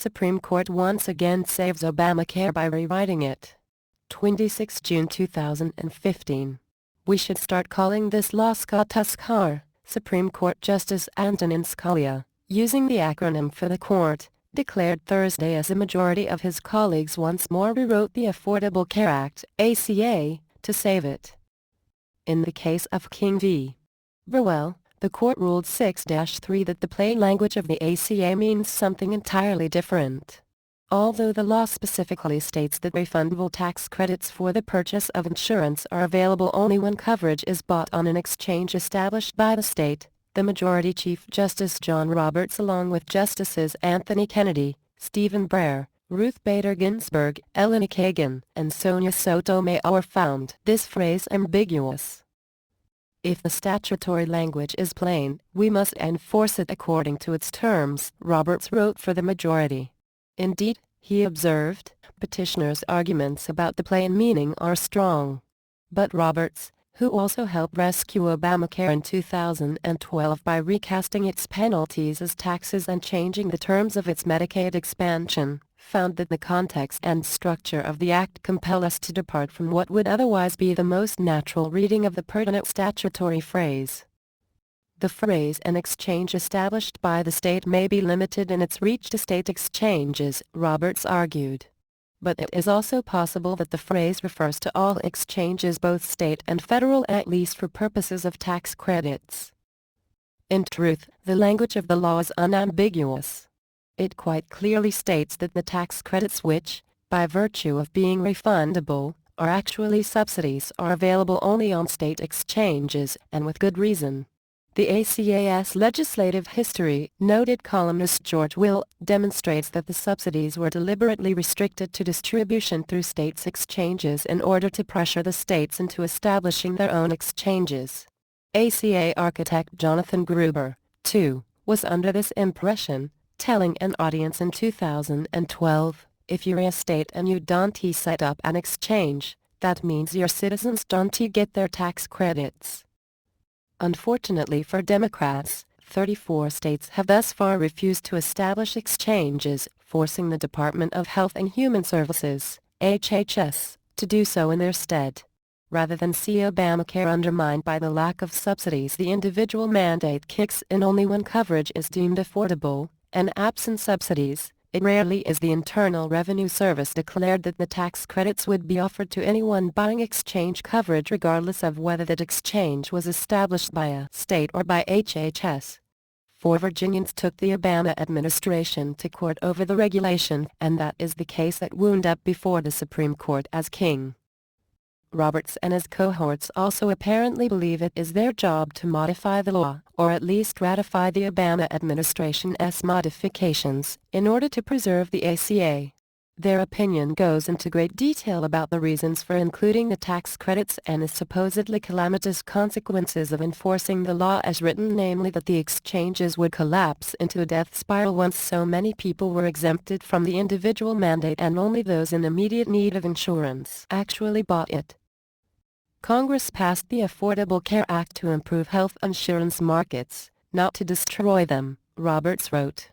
Supreme Court once again saves Obamacare by rewriting it. 26 June 2015. We should start calling this law SCOTUScare. Supreme Court Justice Antonin Scalia, using the acronym for the court, declared Thursday as a majority of his colleagues once more rewrote the Affordable Care Act, ACA, to save it. In the case of King v. Burwell, the court ruled 6-3 that the plain language of the ACA means something entirely different. Although the law specifically states that refundable tax credits for the purchase of insurance are available only when coverage is bought on an exchange established by the state, the majority Chief Justice John Roberts along with Justices Anthony Kennedy, Stephen Breyer, Ruth Bader Ginsburg, Elena Kagan, and Sonia Sotomayor found this phrase ambiguous. If the statutory language is plain, we must enforce it according to its terms, Roberts wrote for the majority. Indeed, he observed, petitioners' arguments about the plain meaning are strong. But Roberts, who also helped rescue Obamacare in 2012 by recasting its penalties as taxes and changing the terms of its Medicaid expansion, found that the context and structure of the act compel us to depart from what would otherwise be the most natural reading of the pertinent statutory phrase. The phrase "an exchange established by the state" may be limited in its reach to state exchanges, Roberts argued. But it is also possible that the phrase refers to all exchanges, both state and federal, at least for purposes of tax credits. In truth, the language of the law is unambiguous. It quite clearly states that the tax credits which, by virtue of being refundable, are actually subsidies are available only on state exchanges, and with good reason. The ACA's legislative history, noted columnist George Will, demonstrates that the subsidies were deliberately restricted to distribution through states' exchanges in order to pressure the states into establishing their own exchanges. ACA architect Jonathan Gruber, too, was under this impression, telling an audience in 2012, "If you're a state and you don't set up an exchange, that means your citizens don't get their tax credits." Unfortunately for Democrats, 34 states have thus far refused to establish exchanges, forcing the Department of Health and Human Services, HHS, to do so in their stead. Rather than see Obamacare undermined by the lack of subsidies, the individual mandate kicks in only when coverage is deemed affordable, and absent subsidies, it rarely is. The Internal Revenue Service declared that the tax credits would be offered to anyone buying exchange coverage regardless of whether that exchange was established by a state or by HHS. 4 Virginians took the Obama administration to court over the regulation, and that is the case that wound up before the Supreme Court as king. Roberts and his cohorts also apparently believe it is their job to modify the law, or at least ratify the Obama administration's modifications, in order to preserve the ACA. Their opinion goes into great detail about the reasons for including the tax credits and the supposedly calamitous consequences of enforcing the law as written, namely that the exchanges would collapse into a death spiral once so many people were exempted from the individual mandate and only those in immediate need of insurance actually bought it. Congress passed the Affordable Care Act to improve health insurance markets, not to destroy them, Roberts wrote.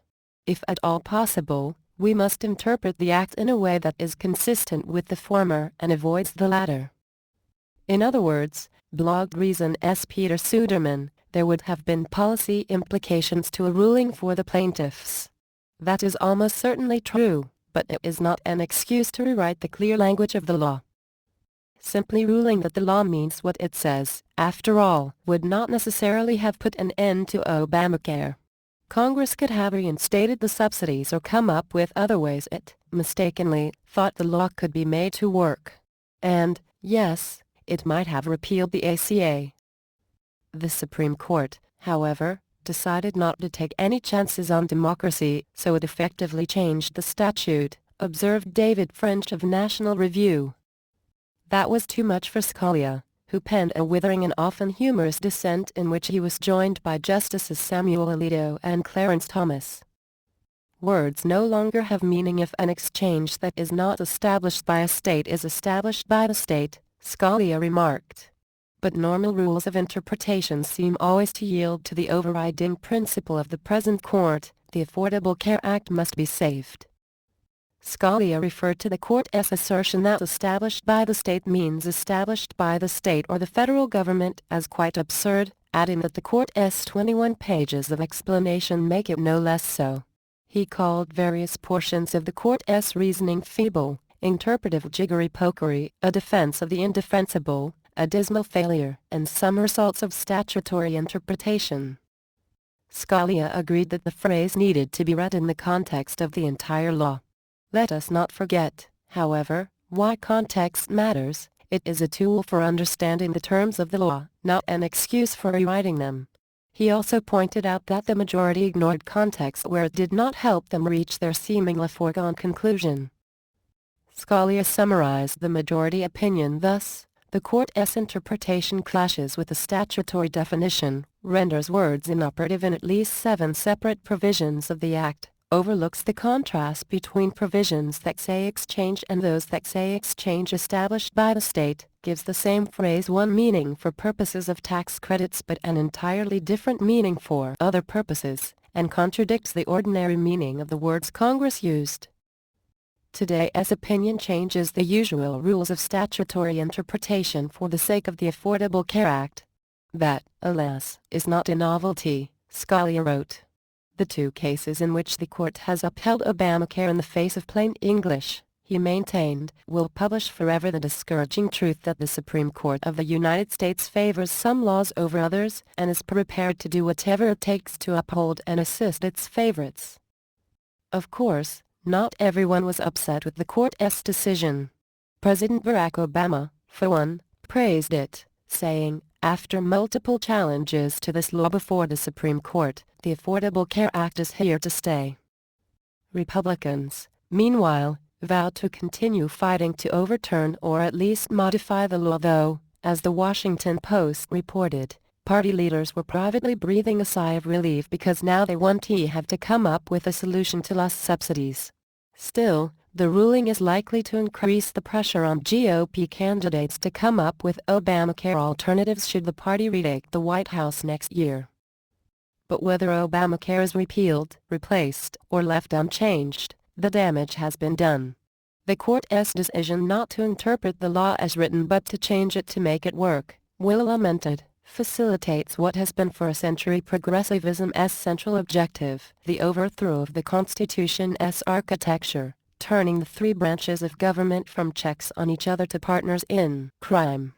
If at all possible, we must interpret the act in a way that is consistent with the former and avoids the latter. In other words, blogged Reason S. Peter Suderman, there would have been policy implications to a ruling for the plaintiffs. That is almost certainly true, but it is not an excuse to rewrite the clear language of the law. Simply ruling that the law means what it says, after all, would not necessarily have put an end to Obamacare. Congress could have reinstated the subsidies or come up with other ways it, mistakenly, thought the law could be made to work. And, yes, it might have repealed the ACA. The Supreme Court, however, decided not to take any chances on democracy, so it effectively changed the statute, observed David French of National Review. That was too much for Scalia, who penned a withering and often humorous dissent in which he was joined by Justices Samuel Alito and Clarence Thomas. Words no longer have meaning if an exchange that is not established by a state is established by the state, Scalia remarked. But normal rules of interpretation seem always to yield to the overriding principle of the present court: the Affordable Care Act must be saved. Scalia referred to the Court's assertion that established by the state means established by the state or the federal government as quite absurd, adding that the Court's 21 pages of explanation make it no less so. He called various portions of the Court's reasoning feeble, interpretive jiggery-pokery, a defense of the indefensible, a dismal failure, and somersaults of statutory interpretation. Scalia agreed that the phrase needed to be read in the context of the entire law. Let us not forget, however, why context matters. It is a tool for understanding the terms of the law, not an excuse for rewriting them. He also pointed out that the majority ignored context where it did not help them reach their seemingly foregone conclusion. Scalia summarized the majority opinion thus: the Court's interpretation clashes with the statutory definition, renders words inoperative in at least 7 separate provisions of the Act, overlooks the contrast between provisions that say exchange and those that say exchange established by the state, gives the same phrase one meaning for purposes of tax credits but an entirely different meaning for other purposes, and contradicts the ordinary meaning of the words Congress used. Today's opinion changes the usual rules of statutory interpretation for the sake of the Affordable Care Act. That, alas, is not a novelty, Scalia wrote. The 2 cases in which the Court has upheld Obamacare in the face of plain English, he maintained, will publish forever the discouraging truth that the Supreme Court of the United States favors some laws over others and is prepared to do whatever it takes to uphold and assist its favorites. Of course, not everyone was upset with the Court's decision. President Barack Obama, for one, praised it, saying, after multiple challenges to this law before the Supreme Court, the Affordable Care Act is here to stay. Republicans, meanwhile, vowed to continue fighting to overturn or at least modify the law, though, as the Washington Post reported, party leaders were privately breathing a sigh of relief because now they won't have to come up with a solution to lost subsidies. Still, the ruling is likely to increase the pressure on GOP candidates to come up with Obamacare alternatives should the party retake the White House next year. But whether Obamacare is repealed, replaced, or left unchanged, the damage has been done. The Court's decision not to interpret the law as written but to change it to make it work, well lamented, facilitates what has been for a century progressivism's central objective, the overthrow of the Constitution's architecture, turning the 3 branches of government from checks on each other to partners in crime.